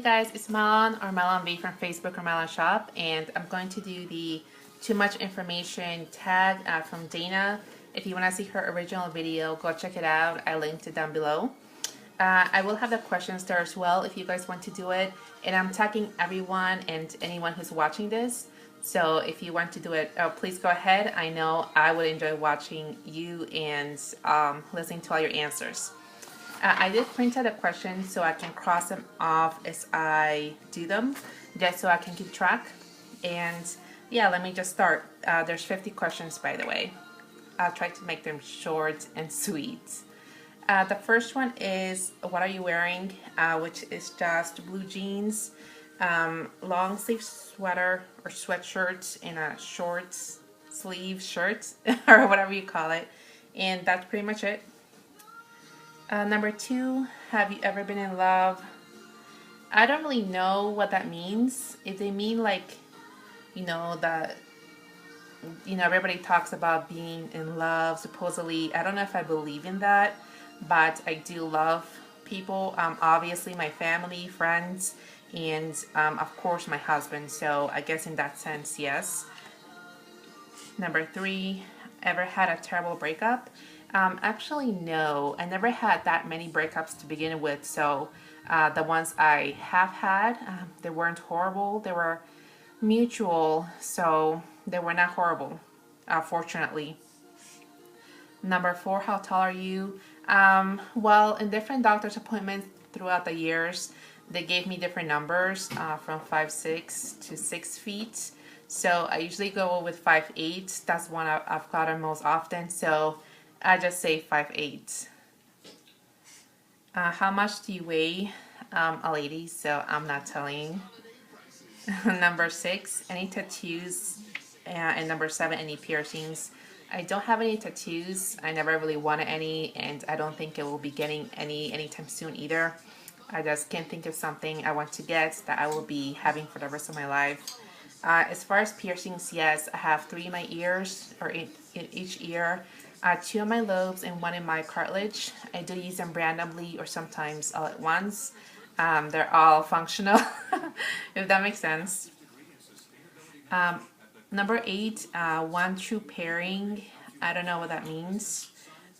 Hey guys, it's Malon or Malonb from Facebook or Malon Shop, and I'm going to do the too much information tag from Dana. If you want to see her original video, go check it out. I linked it down below. I will have the questions there as well if you guys want to do it, and I'm tagging everyone and anyone who's watching this. So if you want to do it, please go ahead. I know I would enjoy watching you and listening to all your answers. I did print out the questions so I can cross them off as I do them, just so I can keep track. And yeah, let me just start. There's 50 questions, by the way. I'll try to make them short and sweet. The first one is, what are you wearing? Which is just blue jeans, long sleeve sweater or sweatshirt, and a short sleeve shirt or whatever you call it. And that's pretty much it. Number 2, have you ever been in love? I don't really know what that means. If they mean like, that, everybody talks about being in love, supposedly. I don't know if I believe in that, but I do love people. Obviously my family, friends, and of course my husband. So I guess in that sense, yes. Number 3, ever had a terrible breakup? Actually, no. I never had that many breakups to begin with, so the ones I have had, they weren't horrible. They were mutual, so they were not horrible, fortunately. Number 4, how tall are you? Well, in different doctor's appointments throughout the years, they gave me different numbers from 5'6" to 6 feet. So I usually go with 5'8". That's one I've gotten most often. So I just say 5'8". How much do you weigh? A lady, so I'm not telling. Number 6, any tattoos? And number 7, any piercings? I don't have any tattoos. I never really wanted any, and I don't think I will be getting any anytime soon either. I just can't think of something I want to get that I will be having for the rest of my life. As far as piercings, yes, I have 3 in my ears, or in each ear. 2 in my lobes and 1 in my cartilage. I do use them randomly or sometimes all at once. They're all functional, if that makes sense. Number 8, one true pairing. I don't know what that means.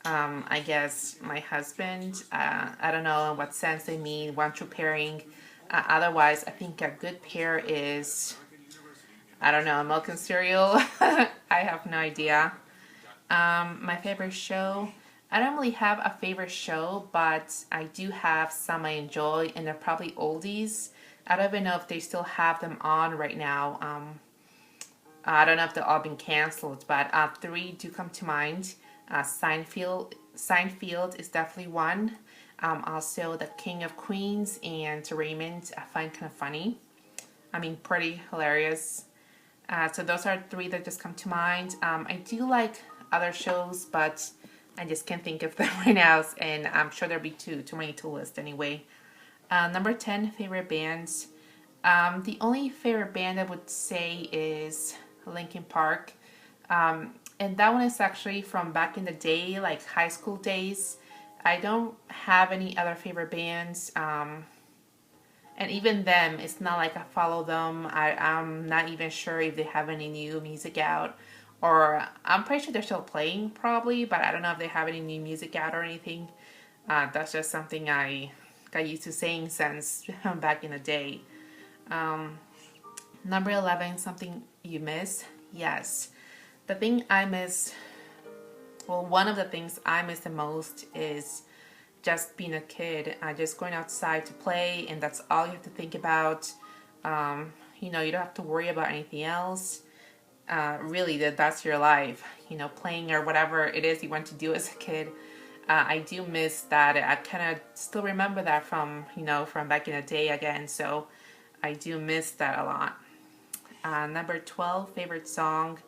I guess my husband. I don't know in what sense they mean one true pairing. Otherwise, I think a good pair is, I don't know, milk and cereal. I have no idea. My favorite show, I don't really have a favorite show, but I do have some I enjoy, and they're probably oldies. I don't even know if they still have them on right now. I don't know if they've all been canceled, but 3 do come to mind. Seinfeld is definitely one. Also, The King of Queens and Raymond I find kind of funny. I mean, pretty hilarious. So those are 3 that just come to mind. I do like other shows, but I just can't think of them right now, and I'm sure there'll be too many to list anyway. Number 10, favorite bands. The only favorite band I would say is Linkin Park, and that one is actually from back in the day, like high school days. I don't have any other favorite bands, and even them, it's not like I follow them. I'm not even sure if they have any new music out. Or I'm pretty sure they're still playing probably, but I don't know if they have any new music out or anything. That's just something I got used to saying since back in the day. Number 11, something you miss? Yes. The thing I miss, well, one of the things I miss the most is just being a kid. Just going outside to play, and that's all you have to think about. You don't have to worry about anything else. Really, that's your life, playing or whatever it is you want to do as a kid. I do miss that. I kind of still remember that from back in the day again, so I do miss that a lot. Number 12, favorite song.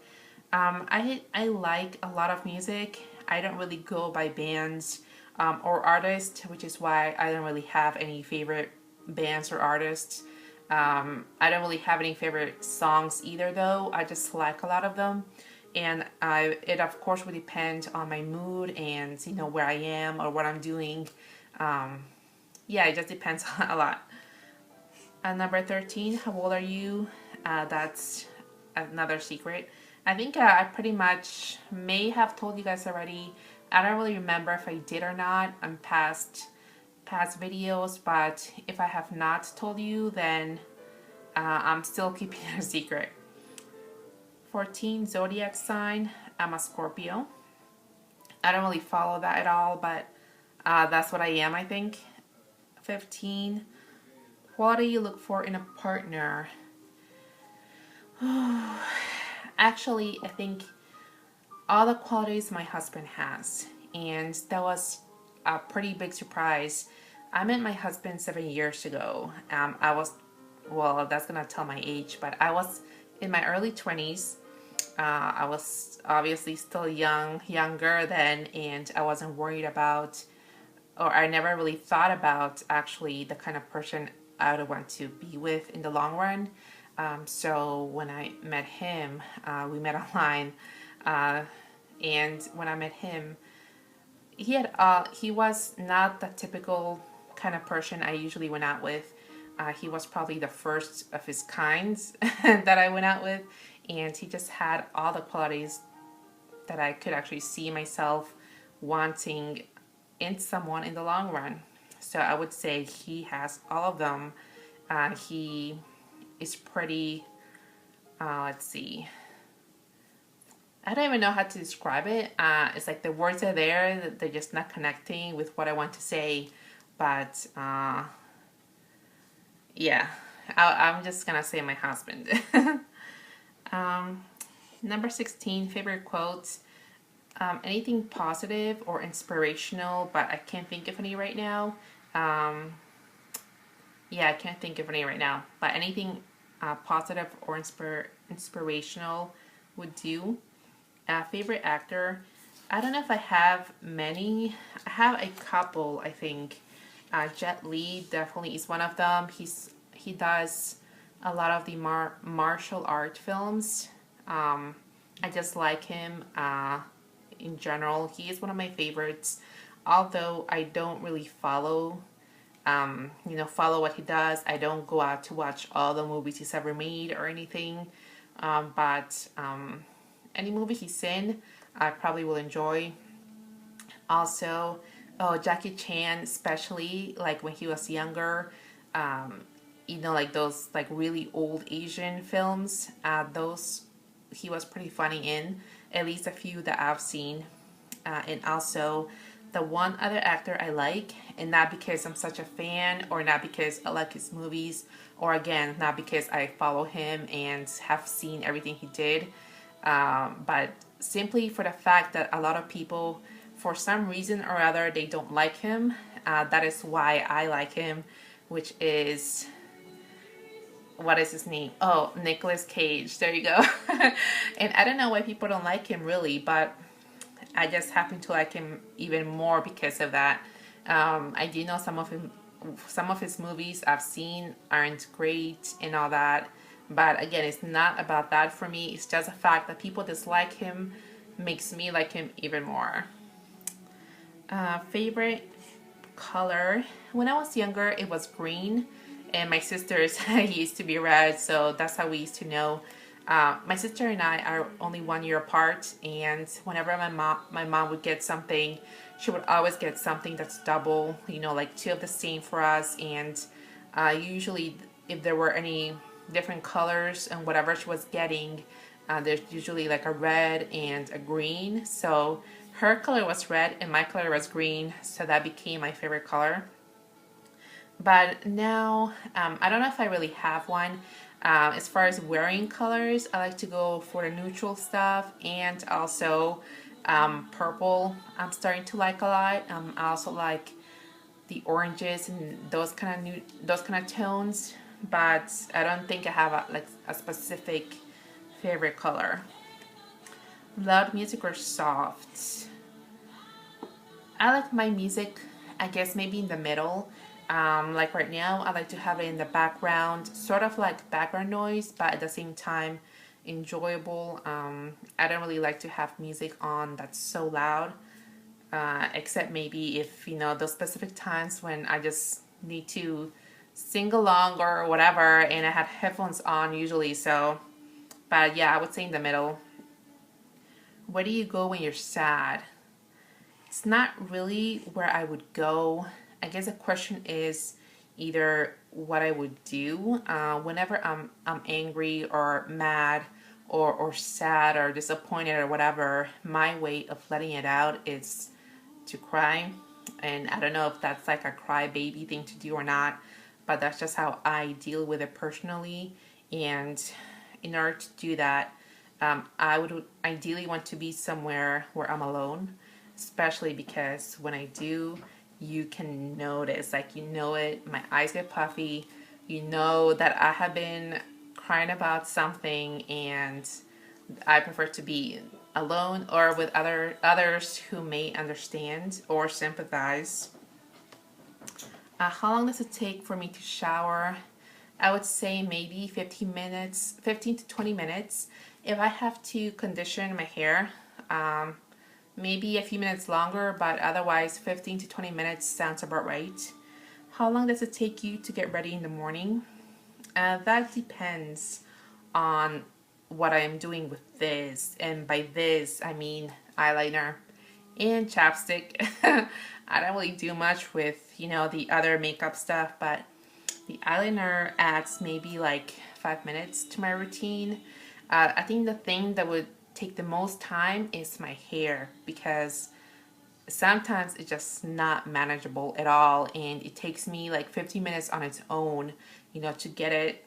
I like a lot of music. I don't really go by bands or artists, which is why I don't really have any favorite bands or artists. I don't really have any favorite songs either, though. I just like a lot of them, and it of course would depend on my mood and where I am or what I'm doing. Yeah, it just depends a lot. Number 13, how old are you? That's another secret. I think I pretty much may have told you guys already. I don't really remember if I did or not on past videos, but if I have not told you, then I'm still keeping it a secret. 14, zodiac sign. I'm a Scorpio. I don't really follow that at all, but that's what I am, I think. 15, what do you look for in a partner? Actually, I think all the qualities my husband has, and that was a pretty big surprise. I met my husband 7 years ago. I was, well, that's gonna tell my age, but I was in my early 20s. I was obviously still younger then, and I wasn't worried about, or I never really thought about actually the kind of person I would want to be with in the long run. So when I met him, we met online, and when I met him, he was not the typical kind of person I usually went out with. He was probably the first of his kinds that I went out with, and he just had all the qualities that I could actually see myself wanting in someone in the long run. So I would say he has all of them. He is pretty, let's see, I don't even know how to describe it. It's like the words are there, they're just not connecting with what I want to say. But yeah, I'm just gonna say my husband. Number 16, favorite quotes. Anything positive or inspirational, but I can't think of any right now. Yeah, I can't think of any right now. But anything positive or inspirational would do. Favorite actor. I don't know if I have many. I have a couple, I think. Jet Li definitely is one of them. He does a lot of the martial art films. I just like him in general. He is one of my favorites. Although I don't really follow what he does. I don't go out to watch all the movies he's ever made or anything. But any movie he's in, I probably will enjoy. Also, Jackie Chan, especially like when he was younger, like those like really old Asian films. Those he was pretty funny in, at least a few that I've seen. And also, the one other actor I like, and not because I'm such a fan, or not because I like his movies, or again, not because I follow him and have seen everything he did, but simply for the fact that a lot of people, for some reason or other, they don't like him. That is why I like him, which is, what is his name? Oh, Nicolas Cage. There you go. And I don't know why people don't like him really, but I just happen to like him even more because of that. I do know some of his movies I've seen aren't great and all that, but again, it's not about that for me. It's just the fact that people dislike him makes me like him even more. Favorite color. When I was younger, it was green, and my sisters used to be red, so that's how we used to know. My sister and I are only 1 year apart, and whenever my mom would get something, she would always get something that's double, like two of the same for us. And usually if there were any different colors and whatever she was getting, there's usually like a red and a green. So her color was red and my color was green, so that became my favorite color. But now, I don't know if I really have one. As far as wearing colors, I like to go for the neutral stuff, and also purple I'm starting to like a lot. I also like the oranges and those kind of tones, but I don't think I have a specific favorite color. Loud music or soft? I like my music, I guess, maybe in the middle. Like right now, I like to have it in the background, sort of like background noise, but at the same time enjoyable. I don't really like to have music on that's so loud, except maybe if those specific times when I just need to sing along or whatever, and I had headphones on usually, so, but yeah, I would say in the middle. Where do you go when you're sad? It's not really where I would go. I guess the question is either what I would do whenever I'm angry or mad or sad or disappointed or whatever. My way of letting it out is to cry. And I don't know if that's like a crybaby thing to do or not, but that's just how I deal with it personally. And in order to do that, I would ideally want to be somewhere where I'm alone, especially because when I do, you can notice, like, you know it, my eyes get puffy, you know that I have been crying about something, and I prefer to be alone or with others who may understand or sympathize. How long does it take for me to shower? I would say maybe 15 minutes, 15 to 20 minutes. If I have to condition my hair, maybe a few minutes longer, but otherwise 15 to 20 minutes sounds about right. How long does it take you to get ready in the morning? That depends on what I'm doing with this, and by this I mean eyeliner and chapstick. I don't really do much with, you know, the other makeup stuff, but the eyeliner adds maybe like 5 minutes to my routine. I think the thing that would take the most time is my hair, because sometimes it's just not manageable at all, and it takes me like 15 minutes on its own, you know, to get it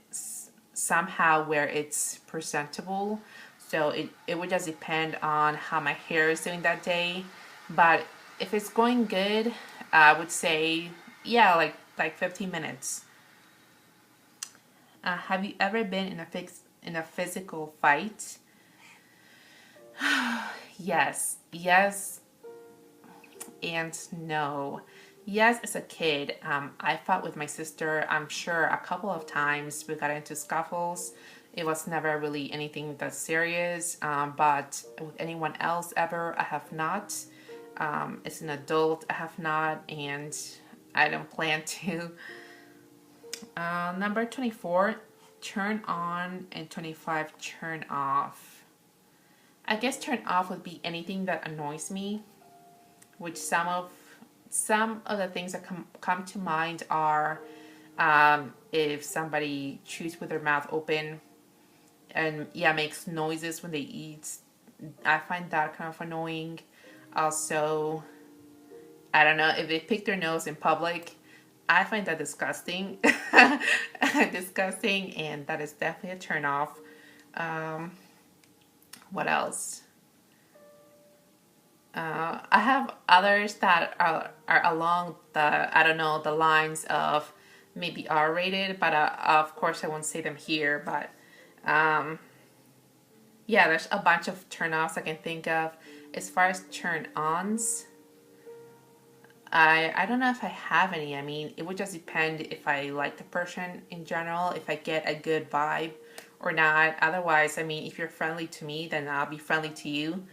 somehow where it's presentable. So it would just depend on how my hair is doing that day. But if it's going good, I would say, yeah, like 15 minutes. Have you ever been in a physical fight? Yes and no. Yes, as a kid, I fought with my sister, I'm sure a couple of times. We got into scuffles. It was never really anything that serious, but with anyone else ever, I have not. As an adult, I have not, and I don't plan to. Number 24, turn on, and 25, turn off. I guess turn off would be anything that annoys me, which some of the things that come to mind are if somebody chews with their mouth open and, yeah, makes noises when they eat. I find that kind of annoying. Also, I don't know, if they pick their nose in public, I find that disgusting. Disgusting, and that is definitely a turn off. What else? I have others that are along the, I don't know, the lines of maybe R-rated, but of course I won't say them here. But yeah, there's a bunch of turn-offs I can think of. As far as turn-ons, I don't know if I have any. I mean, it would just depend if I like the person in general, if I get a good vibe or not. Otherwise, I mean, if you're friendly to me, then I'll be friendly to you.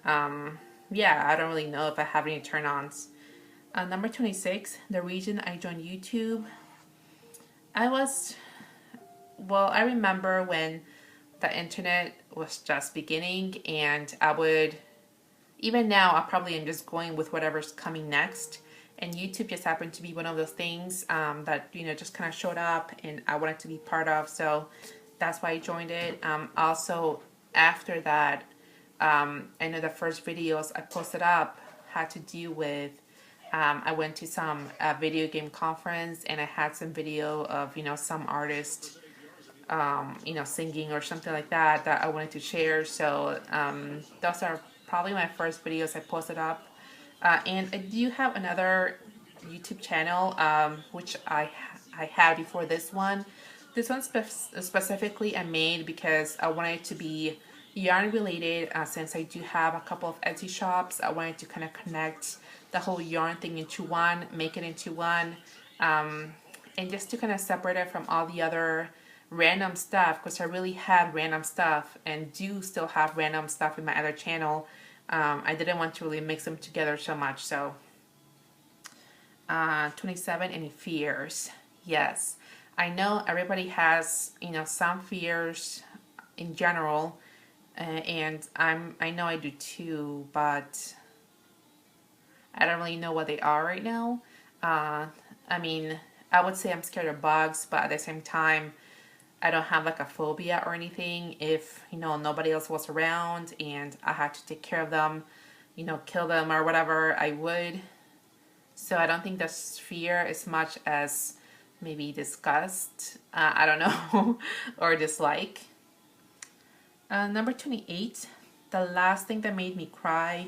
Yeah, I don't really know if I have any turn-ons. Number 26, the reason I joined YouTube. I remember when the internet was just beginning, and I would, even now, I probably am just going with whatever's coming next. And YouTube just happened to be one of those things that, you know, just kind of showed up and I wanted to be part of. So that's why I joined it. Also, after that, I know the first videos I posted up had to do with, I went to some video game conference, and I had some video of, you know, some artist, you know, singing or something like that I wanted to share. So those are probably my first videos I posted up. And I do have another YouTube channel, which I had before this one. This one specifically I made because I wanted it to be yarn related, since I do have a couple of Etsy shops. I wanted to kind of connect the whole yarn thing into one, make it into one, and just to kind of separate it from all the other random stuff, because I really had random stuff and do still have random stuff in my other channel. I didn't want to really mix them together so much. So 27, any fears? Yes, I know everybody has, some fears in general, and I know I do too, but I don't really know what they are right now. Uh, I mean, I would say I'm scared of bugs, but at the same time, I don't have like a phobia or anything. If, nobody else was around and I had to take care of them, kill them or whatever, I would. So I don't think that's fear as much as maybe disgust. I don't know, or dislike. Number 28, the last thing that made me cry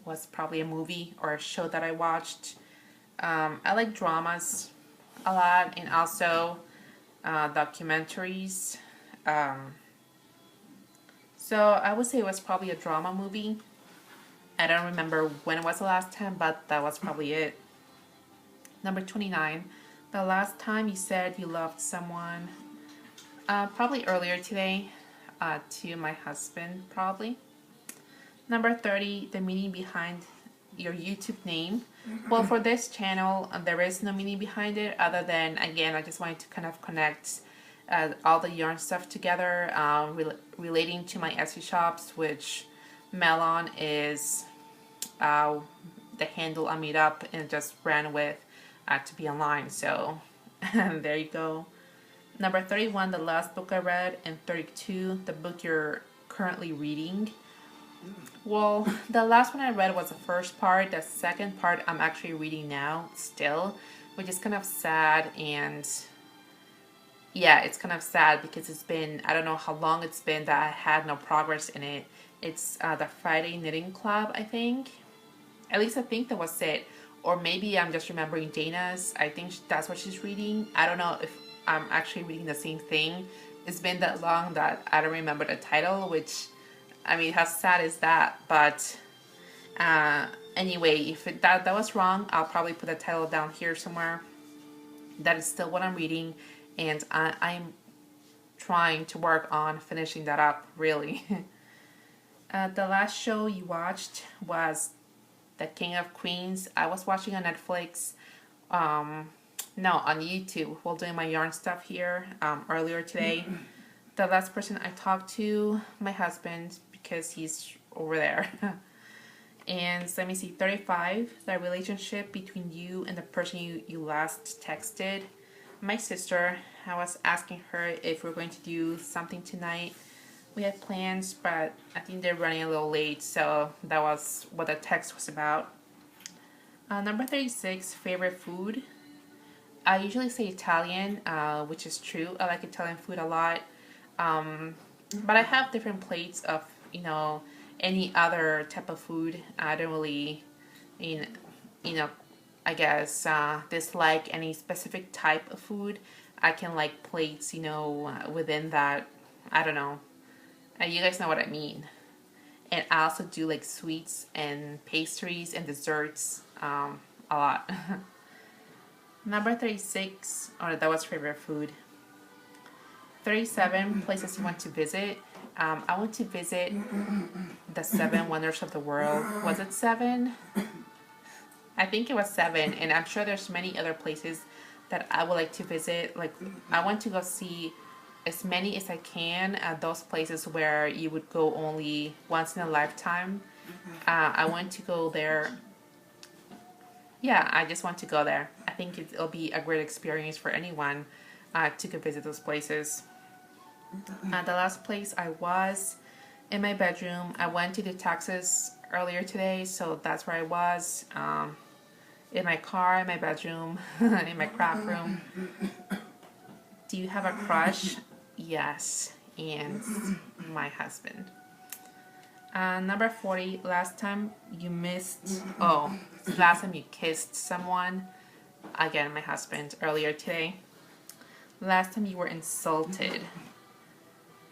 was probably a movie or a show that I watched. I like dramas a lot, and also documentaries. Um, so I would say it was probably a drama movie. I don't remember when it was the last time, but that was probably it. Number 29, the last time you said you loved someone. Probably earlier today, to my husband, probably. Number 30, the meaning behind your YouTube name. Well, for this channel, there is no meaning behind it other than, again, I just wanted to kind of connect all the yarn stuff together, relating to my Etsy shops, which Malon is the handle I made up and just ran with to be online. So there you go. Number 31, the last book I read, and 32, the book you're currently reading. Well, the last one I read was the first part. The second part I'm actually reading now still, which is kind of sad. And yeah, it's kind of sad because it's been, I don't know how long it's been that I had no progress in it. It's the Friday Knitting Club, I think. At least I think that was it. Or maybe I'm just remembering Dana's. I think that's what she's reading. I don't know if I'm actually reading the same thing. It's been that long that I don't remember the title, which, I mean, how sad is that? But anyway, if that was wrong, I'll probably put the title down here somewhere. That is still what I'm reading, and I'm trying to work on finishing that up, really. The last show you watched was The King of Queens. I was watching on Netflix. No, on YouTube while doing my yarn stuff here earlier today. The last person I talked to, my husband, because he's over there. And let me see, 35, the relationship between you and the person you last texted. My sister, I was asking her if we're going to do something tonight. We had plans, but I think they're running a little late, so that was what the text was about. Number 36, favorite food. I usually say Italian, which is true. I like Italian food a lot. But I have different plates of, any other type of food. I don't really, I guess, dislike any specific type of food. I can like plates, within that, I don't know. You guys know what I mean. And I also do like sweets and pastries and desserts a lot. Number 36, oh, that was favorite food. 37, places you want to visit. I want to visit the 7 wonders of the world. Was it 7? I think it was 7, and I'm sure there's many other places that I would like to visit. Like, I want to go see as many as I can at those places where you would go only once in a lifetime. I want to go there. Yeah, I just want to go there. I think it'll be a great experience for anyone to go visit those places. The last place I was in my bedroom. I went to the Texas earlier today, so that's where I was. In my car, in my bedroom, in my craft room. Do you have a crush? Yes, and my husband. Number 40, last time you kissed someone. Again, my husband, earlier today. Last time you were insulted.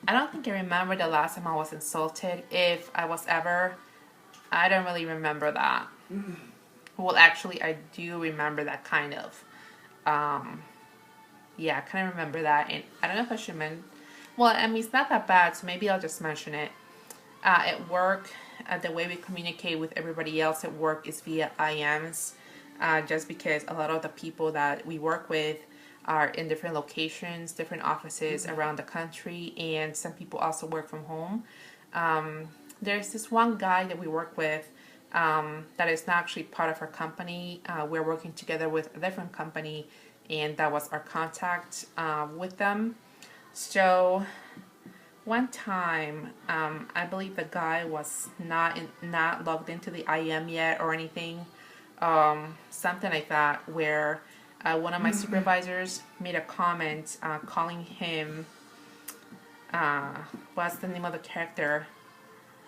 I don't think I remember the last time I was insulted. If I was ever, I don't really remember that. Well, actually, I do remember that kind of. Yeah, I kind of remember that. And I don't know if I should mention. Well, I mean, it's not that bad, so maybe I'll just mention it. At work, the way we communicate with everybody else at work is via IMs. Just because a lot of the people that we work with are in different locations, different offices around the country, and some people also work from home. There's this one guy that we work with that is not actually part of our company. We're working together with a different company, and that was our contact with them. So one time, I believe the guy was not logged into the IM yet or anything, something like that, where one of my supervisors made a comment calling him, what's the name of the character?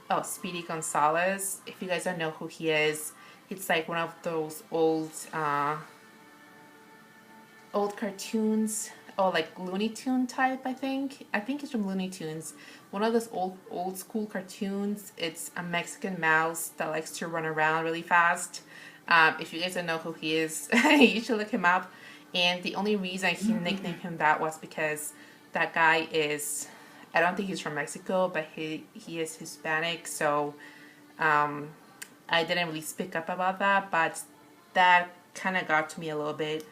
Oh, Speedy Gonzalez. If you guys don't know who he is, it's like one of those old cartoons. Oh, like Looney Tune type, I think. I think it's from Looney Tunes. One of those old school cartoons. It's a Mexican mouse that likes to run around really fast. If you guys don't know who he is, you should look him up. And the only reason he nicknamed him that was because that guy is, I don't think he's from Mexico, but he is Hispanic. So I didn't really speak up about that, but that kind of got to me a little bit.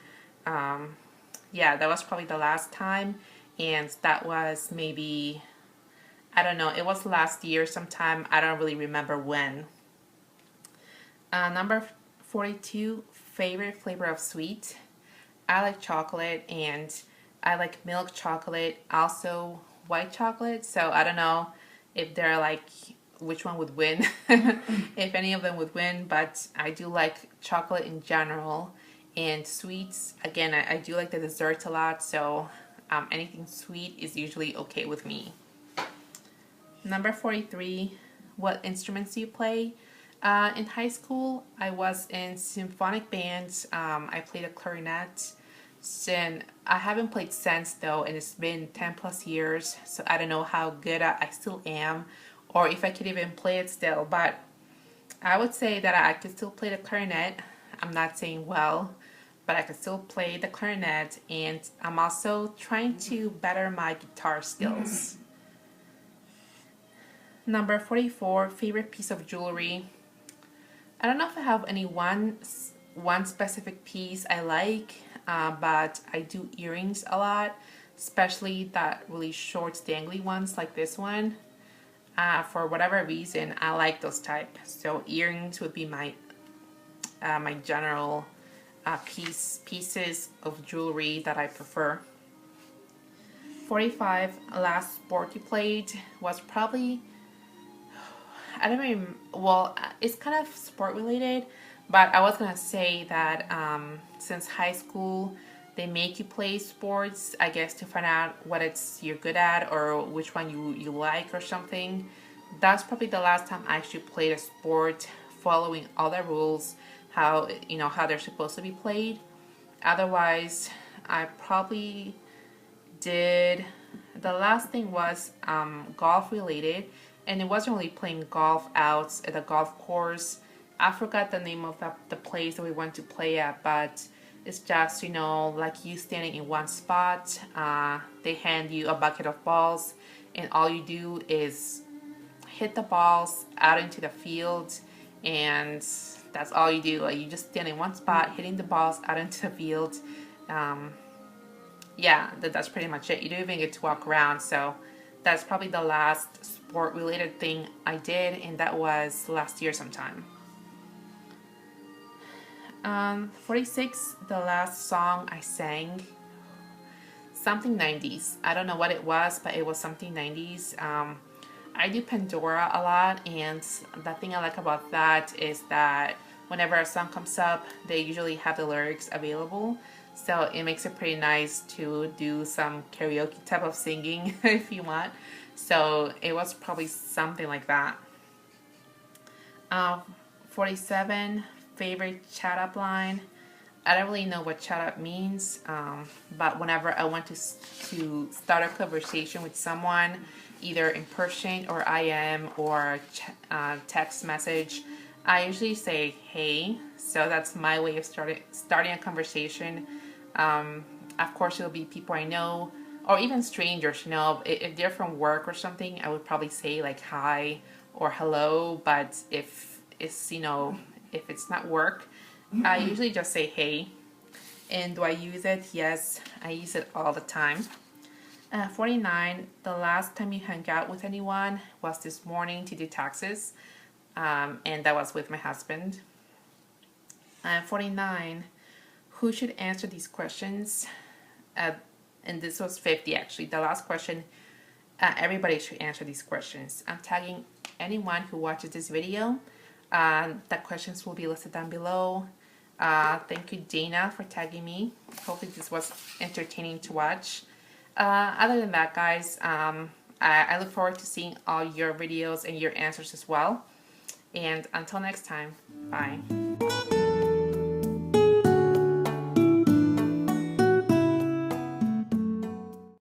Yeah, that was probably the last time, and that was maybe, I don't know, it was last year sometime. I don't really remember when. Number 42, favorite flavor of sweet. I like chocolate, and I like milk chocolate, also white chocolate. So I don't know if they're like which one would win, if any of them would win, but I do like chocolate in general. And sweets, again, I do like the desserts a lot, so anything sweet is usually okay with me. Number 43, what instruments do you play? In high school, I was in symphonic bands. I played a clarinet. And I haven't played since though, and it's been 10 plus years, so I don't know how good I still am, or if I could even play it still, but I would say that I could still play the clarinet. I'm not saying well, but I can still play the clarinet, and I'm also trying to better my guitar skills. Number 44, favorite piece of jewelry. I don't know if I have any one specific piece I like, but I do earrings a lot, especially that really short dangly ones like this one. For whatever reason, I like those type. So earrings would be my my general pieces of jewelry that I prefer. 45, last sport you played was probably, I don't even, well, it's kind of sport related, but I was gonna say that since high school they make you play sports, I guess, to find out what you're good at or which one you like or something. That's probably the last time I actually played a sport following all the rules, how they're supposed to be played. Otherwise, I probably did, the last thing was golf related, and it wasn't really playing golf out at a golf course. I forgot the name of the place that we went to play at, but it's just, like you standing in one spot. They hand you a bucket of balls, and all you do is hit the balls out into the field, and that's all you do. Like, you just stand in one spot, hitting the balls out into the field. Yeah, that's pretty much it. You don't even get to walk around. So that's probably the last sport related thing I did, and that was last year sometime. 46, the last song I sang, something 90s. I don't know what it was, but it was something 90s. I do Pandora a lot, and the thing I like about that is that whenever a song comes up, they usually have the lyrics available, so it makes it pretty nice to do some karaoke type of singing if you want. So it was probably something like that. 47, favorite chat up line. I don't really know what chat up means, but whenever I want to start a conversation with someone, either in person or IM or text message, I usually say hey. So that's my way of starting a conversation. Of course, it'll be people I know, or even strangers. If they're from work or something, I would probably say like hi or hello. But if it's if it's not work, I usually just say hey. And do I use it? Yes, I use it all the time. 49, the last time you hung out with anyone was this morning to do taxes, and that was with my husband. 49, who should answer these questions? And this was 50 actually. The last question, everybody should answer these questions. I'm tagging anyone who watches this video. The questions will be listed down below. Thank you, Dana, for tagging me. Hopefully this was entertaining to watch. Other than that, guys, I look forward to seeing all your videos and your answers as well. And until next time, bye.